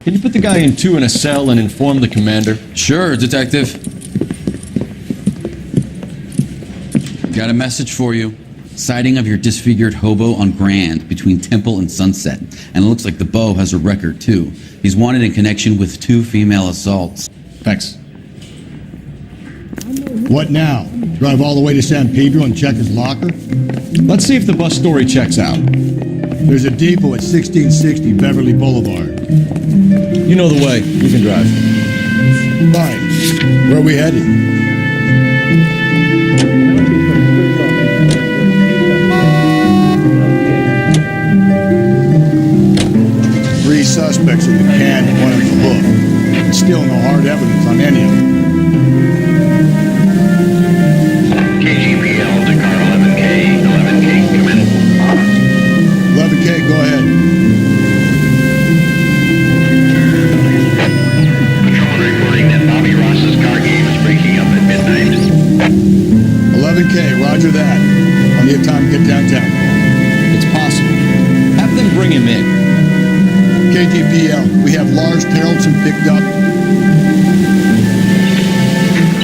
Can you put the guy in two in a cell and inform the commander? Sure, detective. Got a message for you. Sighting of your disfigured hobo on Grand between Temple and Sunset. And it looks like the Beau has a record, too. He's wanted in connection with 2 female assaults. Thanks. What now? Drive all the way to San Pedro and check his locker? Let's see if the bus story checks out. There's a depot at 1660 Beverly Boulevard. You know the way. You can drive. Fine. Where are we headed? Three suspects in the can and one in the hook. And still no hard evidence on any of them. KGPL to car 11K. 11K, come in. 11K, go ahead. Patrolman reporting that Bobby Ross's car game is breaking up at midnight. 11K, roger that. Plenty of time to get downtown. It's possible. Have them bring him in. KGPL, we have Lars Carlson picked up.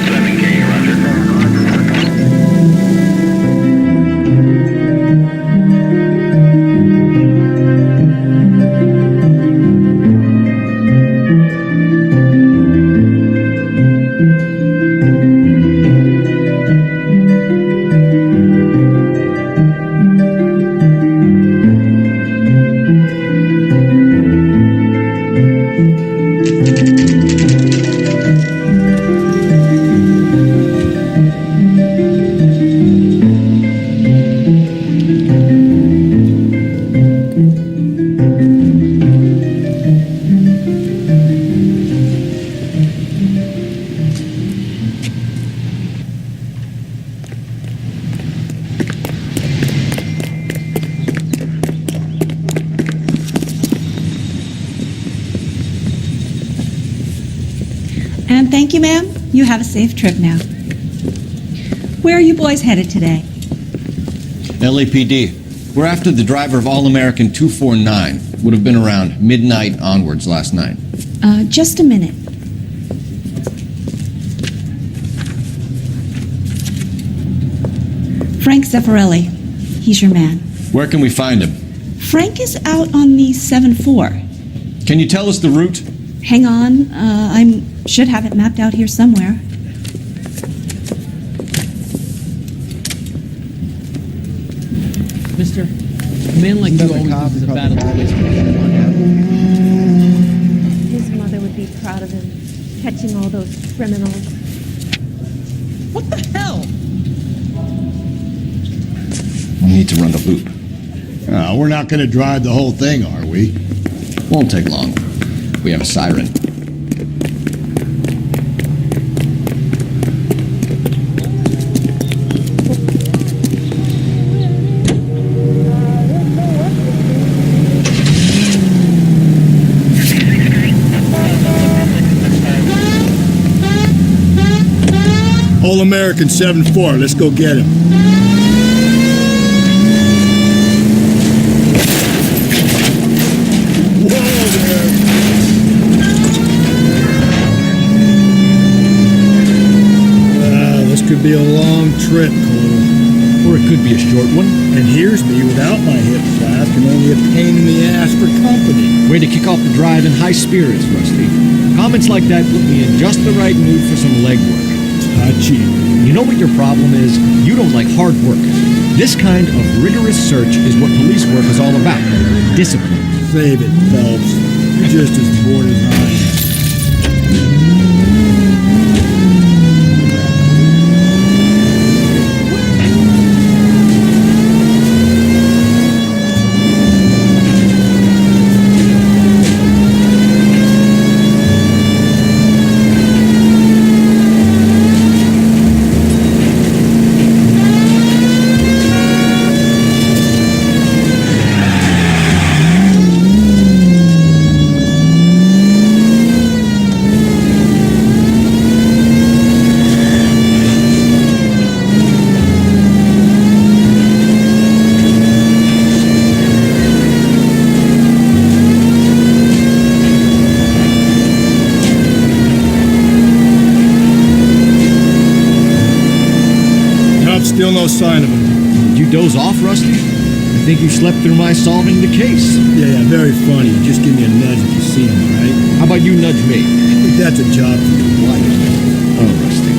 11K, roger. And thank you, ma'am. You have a safe trip now. Where are you boys headed today? LAPD. We're after the driver of All-American 249. Would have been around midnight onwards last night. Just a minute. Frank Zeffirelli. He's your man. Where can we find him? Frank is out on the 7-4. Can you tell us the route? Hang on. I should have it mapped out here somewhere. Mister, a man like you always loses a battle always. His mother would be proud of him, catching all those criminals. What the hell? We'll need to run the loop. We're not going to drive the whole thing, are we? Won't take long. We have a siren. All American 7-4, let's go get him. This could be a long trip, Cole. Or it could be a short one. And here's me without my hip flask and only a pain in the ass for company. Way to kick off the drive in high spirits, Rusty. Comments like that put me in just the right mood for some legwork. Cheap. You know what your problem is? You don't like hard work. This kind of rigorous search is what police work is all about. Discipline. Save it, Phelps. You're just as bored as I am. was off, Rusty? I think you slept through my solving the case. Yeah, very funny. Just give me a nudge if you see him, all right? How about you nudge me? I think that's a job for your wife. Oh, Rusty.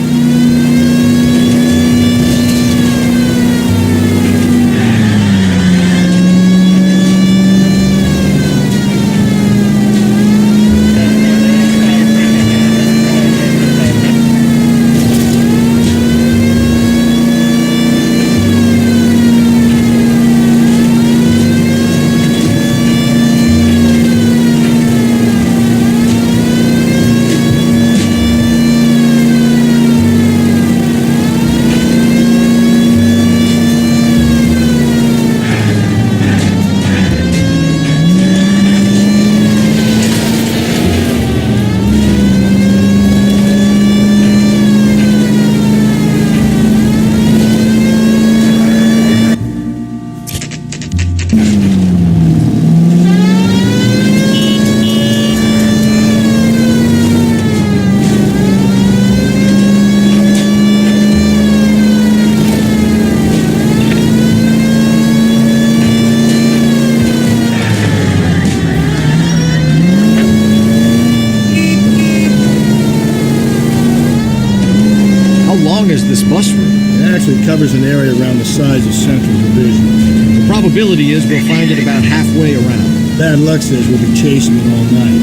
Is this bus route? It actually covers an area around the size of Central Division. The probability is we'll find it about halfway around. Bad luck says we'll be chasing it all night.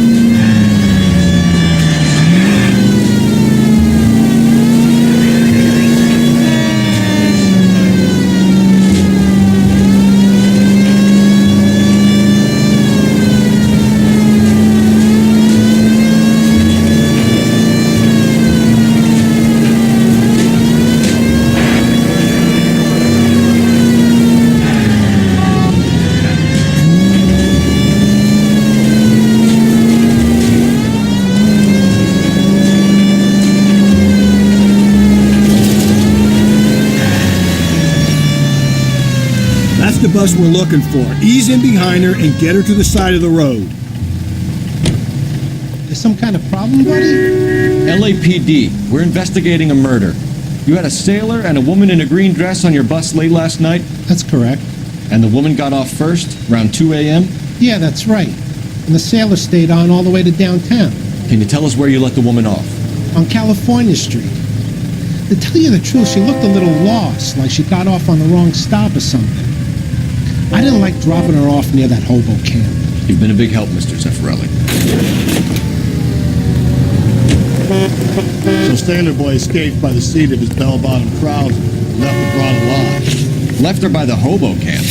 The bus we're looking for. Ease in behind her and get her to the side of the road. There's some kind of problem, buddy? LAPD. We're investigating a murder. You had a sailor and a woman in a green dress on your bus late last night? That's correct. And the woman got off first, around 2 a.m.? Yeah, that's right. And the sailor stayed on all the way to downtown. Can you tell us where you let the woman off? On California Street. To tell you the truth, she looked a little lost, like she got off on the wrong stop or something. I didn't like dropping her off near that hobo camp. You've been a big help, Mr. Zeffirelli. So Sailor Boy escaped by the seat of his bell-bottom trousers and left the broad alive. Left her by the hobo camp.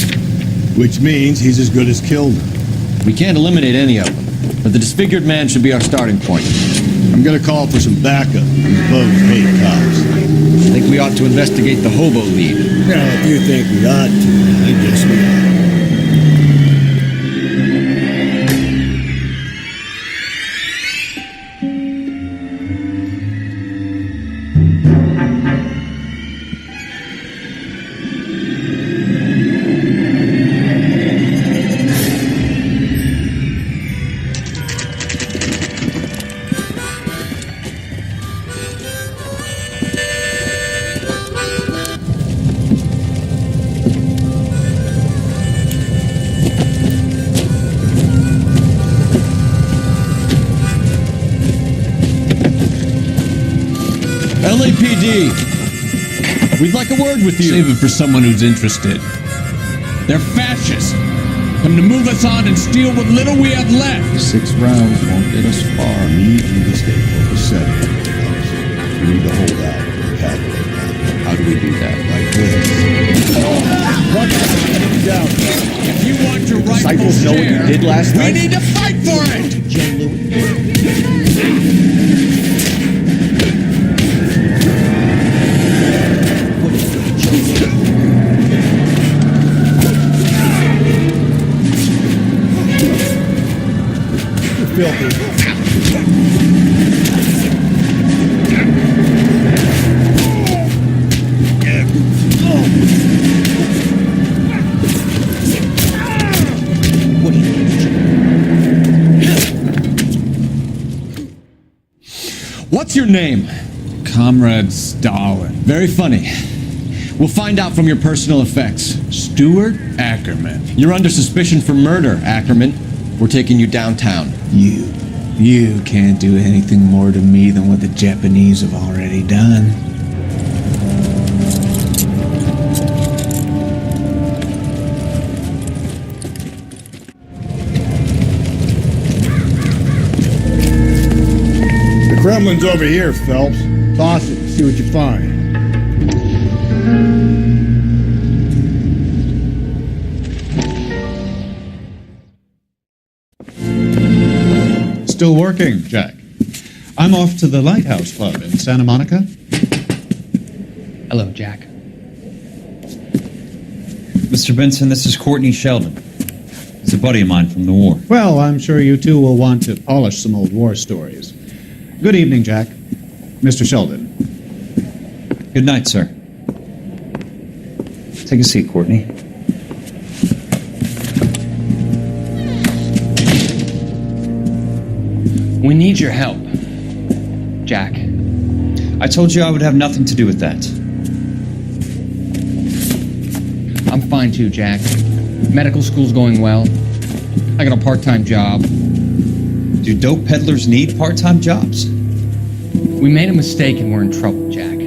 Which means he's as good as killed her. We can't eliminate any of them, but the disfigured man should be our starting point. I'm gonna call for some backup. These boats hate cops. I think we ought to investigate the hobo lead. Well, if you think we ought to, I guess we ought. LAPD, we'd like a word with you. Save it for someone who's interested. They're fascists. Come to move us on and steal what little we have left. 6 rounds won't get us far. We need to stay focused. We need to hold out and calculate. How do we do that? Like this. Down. If you want your rightful Disciples know what share, you did last night? we need to fight for it! What's your name? Comrade Stalin. Very funny. We'll find out from your personal effects. Stuart Ackerman. You're under suspicion for murder, Ackerman. We're taking you downtown. You can't do anything more to me than what the Japanese have already done. The Kremlin's over here, Phelps. Toss it and see what you find. Still working, Jack. I'm off to the Lighthouse Club in Santa Monica. Hello, Jack. Mr. Benson, this is Courtney Sheldon. He's a buddy of mine from the war. Well, I'm sure you two will want to polish some old war stories. Good evening, Jack. Mr. Sheldon. Good night, sir. Take a seat, Courtney. We need your help, Jack. I told you I would have nothing to do with that. I'm fine too, Jack. Medical school's going well. I got a part-time job. Do dope peddlers need part-time jobs? We made a mistake and we're in trouble, Jack.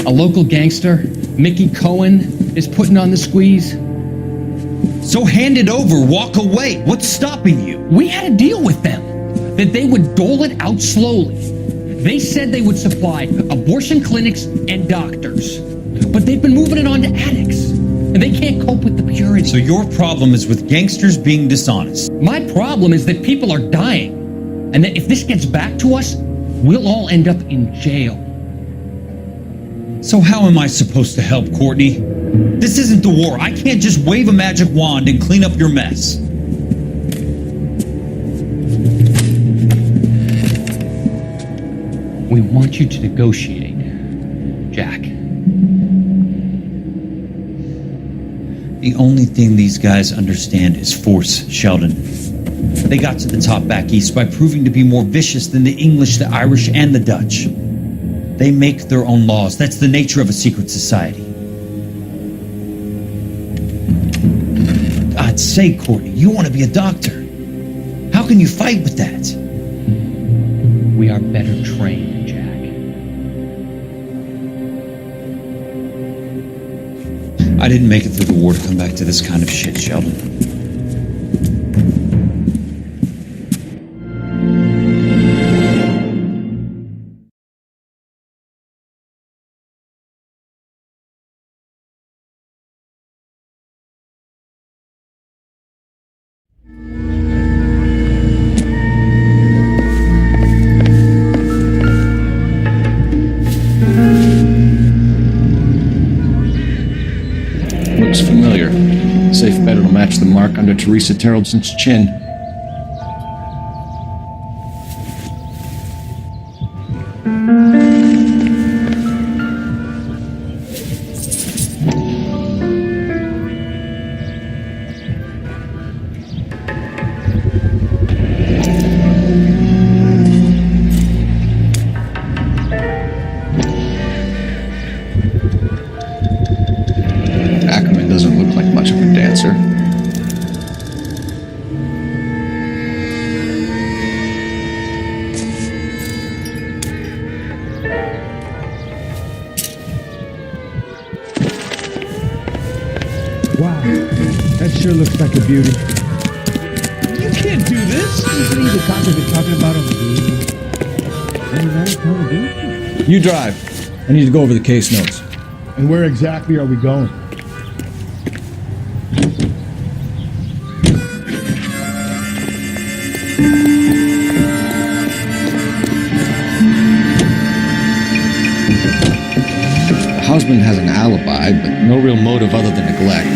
A local gangster, Mickey Cohen, is putting on the squeeze. So hand it over, walk away. What's stopping you? We had a deal with them that they would dole it out slowly. They said they would supply abortion clinics and doctors, but they've been moving it on to addicts, and they can't cope with the purity. So your problem is with gangsters being dishonest. My problem is that people are dying, and that if this gets back to us, we'll all end up in jail. So how am I supposed to help, Courtney? This isn't the war. I can't just wave a magic wand and clean up your mess. We want you to negotiate, Jack. The only thing these guys understand is force, Sheldon. They got to the top back east by proving to be more vicious than the English, the Irish, and the Dutch. They make their own laws. That's the nature of a secret society. God's sake, Courtney, you want to be a doctor. How can you fight with that? We are better trained, Jack. I didn't make it through the war to come back to this kind of shit, Sheldon. Looks familiar. Safe bet it'll match the mark under Teresa Terreldson's chin. Ackerman doesn't look like much of a dancer. Wow, that sure looks like a beauty. You can't do this! Isn't he the cop they've been talking about on the news? You drive. I need to go over the case notes. And where exactly are we going? The husband has an alibi, but no real motive other than neglect.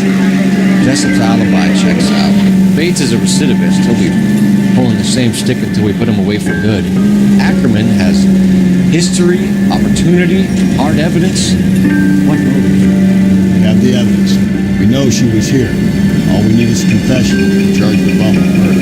Jessup's alibi checks out. Bates is a recidivist. He'll be pulling the same stick until we put him away for good. Ackerman has history, opportunity, hard evidence. What motive? We have the evidence. We know she was here. All we need is a confession to charge the bum with murder.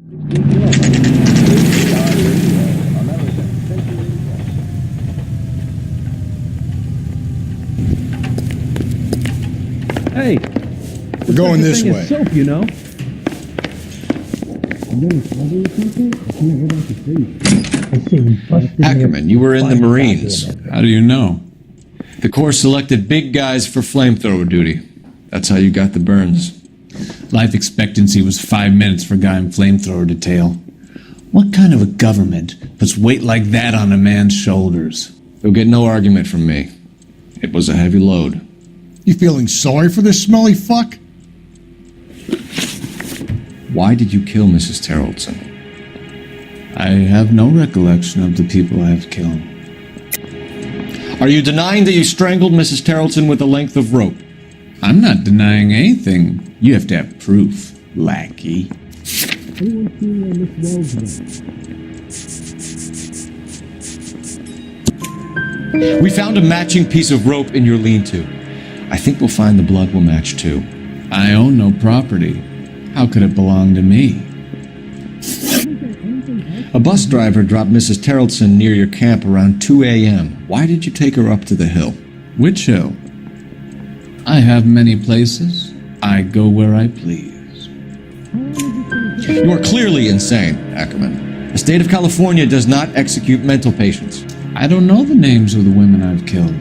Hey, We're going this way. soap, you know. Ackerman, you were in the Marines. How do you know? The Corps selected big guys for flamethrower duty. That's how you got the burns. Life expectancy was 5 minutes for a guy in flamethrower detail. What kind of a government puts weight like that on a man's shoulders? You'll get no argument from me. It was a heavy load. You feeling sorry for this smelly fuck? Why did you kill Mrs. Terrellson? I have no recollection of the people I have killed. Are you denying that you strangled Mrs. Terrellson with a length of rope? I'm not denying anything. You have to have proof, lackey. We found a matching piece of rope in your lean-to. I think we'll find the blood will match too. I own no property. How could it belong to me? A bus driver dropped Mrs. Terrellson near your camp around 2 a.m. Why did you take her up to the hill? Which hill? I have many places. I go where I please. You are clearly insane, Ackerman. The state of California does not execute mental patients. I don't know the names of the women I've killed,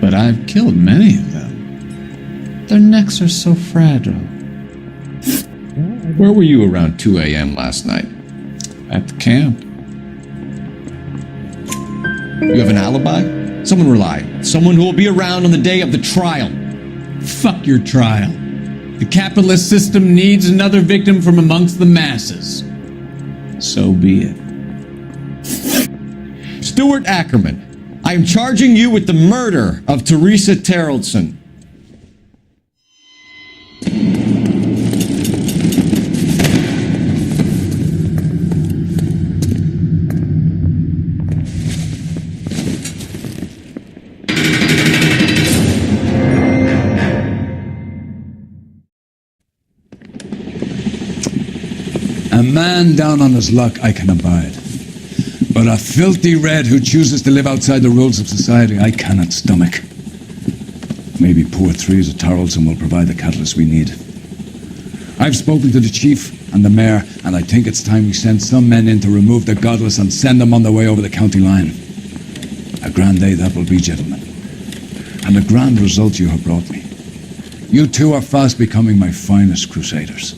but I've killed many of them. Their necks are so fragile. Where were you around 2 a.m. last night? At the camp. You have an alibi? Someone reliable. Someone who will be around on the day of the trial. Fuck your trial. The capitalist system needs another victim from amongst the masses. So be it. Stuart Ackerman, I am charging you with the murder of Teresa Terrellson. A man down on his luck I can abide. But a filthy red who chooses to live outside the rules of society I cannot stomach. Maybe poor Teresa Terrellson will provide the catalyst we need. I've spoken to the chief and the mayor, and I think it's time we send some men in to remove the godless and send them on their way over the county line. A grand day that will be, gentlemen. And a grand result you have brought me. You two are fast becoming my finest crusaders.